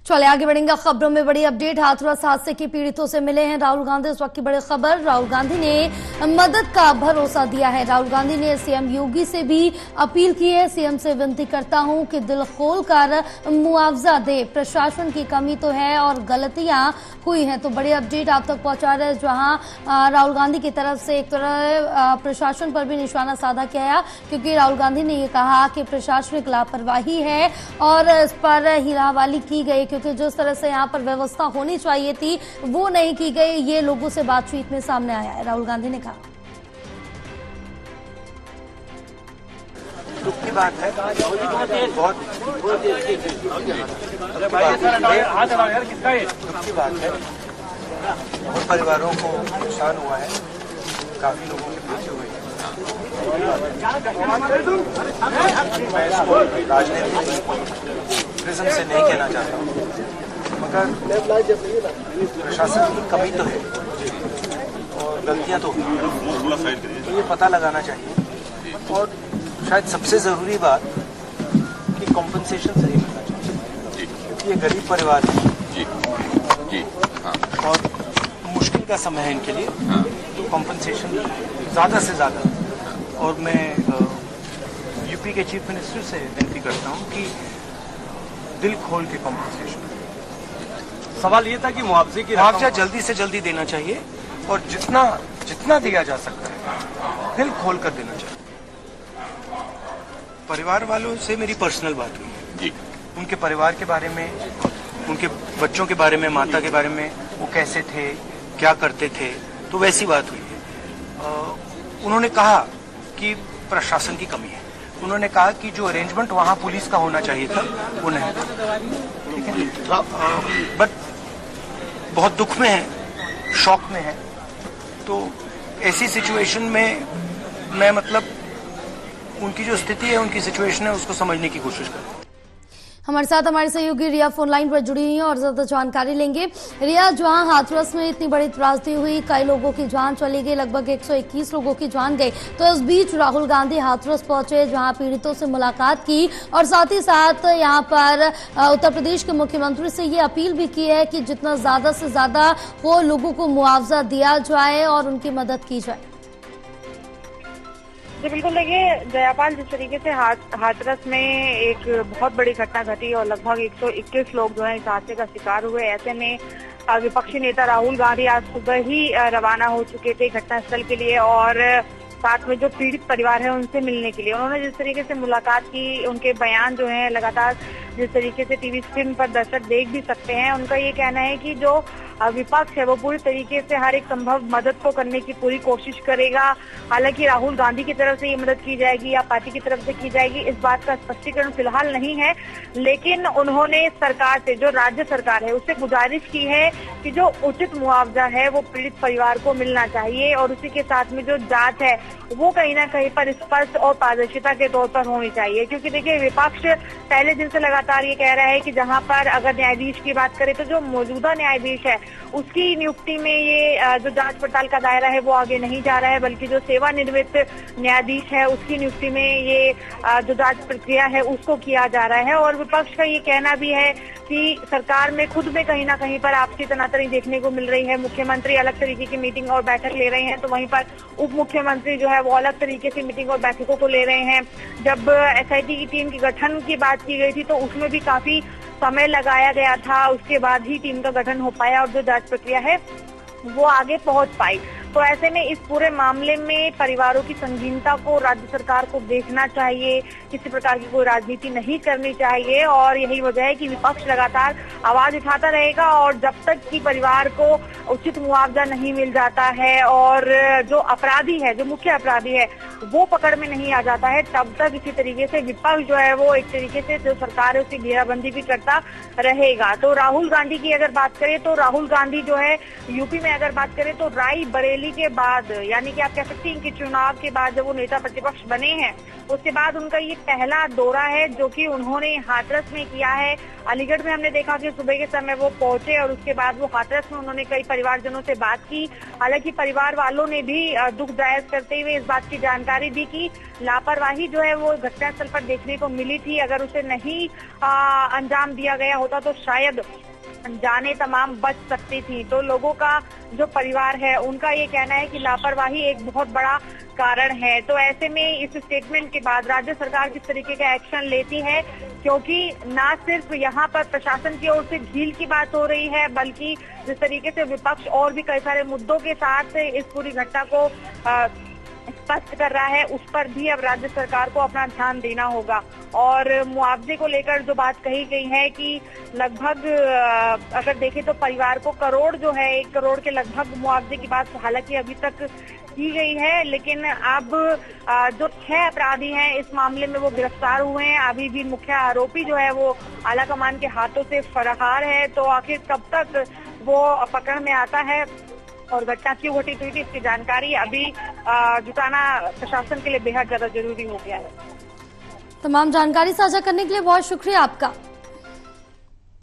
चले आगे बढ़ेंगे खबरों में। बड़ी अपडेट, हाथरस हादसे के पीड़ितों से मिले हैं राहुल गांधी। इस वक्त की बड़ी खबर, राहुल गांधी ने मदद का भरोसा दिया है। राहुल गांधी ने सीएम योगी से भी अपील की है। सीएम से विनती करता हूं कि दिल खोलकर मुआवजा दे, प्रशासन की कमी तो है और गलतियां हुई हैं। तो बड़ी अपडेट आप तक पहुंचा रहे हैं, जहां राहुल गांधी की तरफ से एक तरह प्रशासन पर भी निशाना साधा किया है, क्योंकि राहुल गांधी ने ये कहा कि प्रशासनिक लापरवाही है और इस पर हीरावाली की गई, क्योंकि जिस तरह से यहाँ पर व्यवस्था होनी चाहिए थी वो नहीं की गई। ये लोगों से बातचीत में सामने आया है। राहुल गांधी ने कहा, दुख की बात है, बहुत परिवारों को नुकसान हुआ है, काफी लोगों के बच्चे हुए हैं। मैं इसको राजनीतिक प्रिज्म से नहीं कहना चाहता हूँ, मगर प्रशासन की कमी तो है और गलतियां तो ये पता लगाना चाहिए। और शायद सबसे जरूरी बात कि कॉम्पनसेशन सही मिलना चाहिए, क्योंकि ये गरीब परिवार है और मुश्किल का समय है इनके लिए, तो कॉम्पनसेशन ज्यादा से ज्यादा। और मैं यूपी के चीफ मिनिस्टर से विनती करता हूं कि दिल खोल के कॉम्पनसेशन। सवाल ये था कि मुआवजा जल्दी से जल्दी देना चाहिए और जितना दिया जा सकता है दिल खोल कर देना चाहिए। परिवार वालों से मेरी पर्सनल बात हुई है, उनके परिवार के बारे में, उनके बच्चों के बारे में, माता के बारे में, वो कैसे थे, क्या करते थे, तो वैसी बात हुई है। उन्होंने कहा कि प्रशासन की कमी है। उन्होंने कहा कि जो अरेंजमेंट वहां पुलिस का होना चाहिए था वो नहीं था, ठीक है। बट बहुत दुख में है, शॉक में है। तो ऐसी सिचुएशन में मैं उनकी जो स्थिति है, उनकी सिचुएशन है, उसको समझने की कोशिश करूँ। हमारे साथ हमारे सहयोगी रिया फोन लाइन पर जुड़ी हुई हैं और ज्यादा जानकारी लेंगे। रिया, जहां हाथरस में इतनी बड़ी त्रासदी हुई, कई लोगों की जान चली गई, लगभग 121 लोगों की जान गई, तो इस बीच राहुल गांधी हाथरस पहुंचे, जहां पीड़ितों से मुलाकात की और साथ ही साथ यहां पर उत्तर प्रदेश के मुख्यमंत्री से ये अपील भी की है कि जितना ज्यादा से ज्यादा वो लोगों को मुआवजा दिया जाए और उनकी मदद की जाए। जी बिल्कुल, देखिए जयापाल, जिस तरीके से हाथरस में एक बहुत बड़ी घटना घटी और लगभग 121 लोग जो है इस हादसे का शिकार हुए, ऐसे में विपक्षी नेता राहुल गांधी आज सुबह ही रवाना हो चुके थे घटनास्थल के लिए और साथ में जो पीड़ित परिवार है उनसे मिलने के लिए। उन्होंने जिस तरीके से मुलाकात की, उनके बयान जो है लगातार जिस तरीके से टीवी स्क्रीन पर दर्शक देख भी सकते हैं, उनका ये कहना है कि जो विपक्ष है वो पूरी तरीके से हर एक संभव मदद को करने की पूरी कोशिश करेगा। हालांकि राहुल गांधी की तरफ से ये मदद की जाएगी या पार्टी की तरफ से की जाएगी, इस बात का स्पष्टीकरण फिलहाल नहीं है, लेकिन उन्होंने सरकार से, जो राज्य सरकार है, उससे गुजारिश की है कि जो उचित मुआवजा है वो पीड़ित परिवार को मिलना चाहिए और उसी के साथ में जो जांच है वो कहीं ना कहीं पर स्पष्ट और पारदर्शिता के तौर पर होनी चाहिए। क्योंकि देखिए, विपक्ष पहले दिन से लगातार ये कह रहा है कि जहां पर अगर न्यायाधीश की बात करें तो जो मौजूदा न्यायाधीश है उसकी नियुक्ति में ये जो जांच पड़ताल का दायरा है वो आगे नहीं जा रहा है, बल्कि जो सेवानिवृत्त न्यायाधीश है उसकी नियुक्ति में ये जो जांच प्रक्रिया है उसको किया जा रहा है। और विपक्ष का ये कहना भी है कि सरकार में खुद में कहीं ना कहीं पर आपसी तनातनी देखने को मिल रही है। मुख्यमंत्री अलग तरीके की मीटिंग और बैठक ले रहे हैं, तो वहीं पर उप मुख्यमंत्री जो है वो अलग तरीके से मीटिंग और बैठकों को ले रहे हैं। जब एसआईटी की टीम के गठन की बात की गई थी तो उसमें भी काफी समय लगाया गया था, उसके बाद ही टीम का गठन हो पाया और जो जांच प्रक्रिया है वो आगे पहुंच पाई। तो ऐसे में इस पूरे मामले में परिवारों की संगीनता को राज्य सरकार को देखना चाहिए, किसी प्रकार की कोई राजनीति नहीं करनी चाहिए और यही वजह है कि विपक्ष लगातार आवाज उठाता रहेगा और जब तक कि परिवार को उचित मुआवजा नहीं मिल जाता है और जो अपराधी है, जो मुख्य अपराधी है, वो पकड़ में नहीं आ जाता है, तब तक इसी तरीके से विपक्ष जो है वो एक तरीके से जो सरकार है उसकी घेराबंदी भी करता रहेगा। तो राहुल गांधी की अगर बात करें तो राहुल गांधी जो है यूपी में अगर बात करें तो रायबरेली के बाद, यानी कि आप कह सकते हैं कि चुनाव के बाद जब वो नेता प्रतिपक्ष बने हैं उसके बाद उनका ये पहला दौरा है जो कि उन्होंने हाथरस में किया है। अलीगढ़ में हमने देखा कि सुबह के समय वो पहुंचे और उसके बाद वो हाथरस में उन्होंने कई परिवारजनों से बात की। हालांकि परिवार वालों ने भी दुख जाहिर करते हुए इस बात की जानकारी दी कि लापरवाही जो है वो घटनास्थल पर देखने को मिली थी। अगर उसे नहीं अंजाम दिया गया होता तो शायद जाने तमाम बच सकती थी। तो लोगों का जो परिवार है उनका ये कहना है कि लापरवाही एक बहुत बड़ा कारण है। तो ऐसे में इस स्टेटमेंट के बाद राज्य सरकार किस तरीके का एक्शन लेती है, क्योंकि ना सिर्फ यहाँ पर प्रशासन की ओर से ढील की बात हो रही है, बल्कि जिस तरीके से विपक्ष और भी कई सारे मुद्दों के साथ इस पूरी घटना को स्पष्ट कर रहा है, उस पर भी अब राज्य सरकार को अपना ध्यान देना होगा। और मुआवजे को लेकर जो बात कही गई है कि लगभग अगर देखें तो परिवार को करोड़ जो है 1 करोड़ के लगभग मुआवजे की बात हालांकि अभी तक की गई है, लेकिन अब जो 6 अपराधी हैं इस मामले में वो गिरफ्तार हुए हैं। अभी भी मुख्य आरोपी जो है वो आलाकमान के हाथों से फरार है। तो आखिर कब तक वो पकड़ में आता है और घटना क्यों घटी हुई थी इसकी जानकारी अभी जुटाना प्रशासन के लिए बेहद ज्यादा जरूरी हो गया है। तमाम जानकारी साझा करने के लिए बहुत शुक्रिया आपका।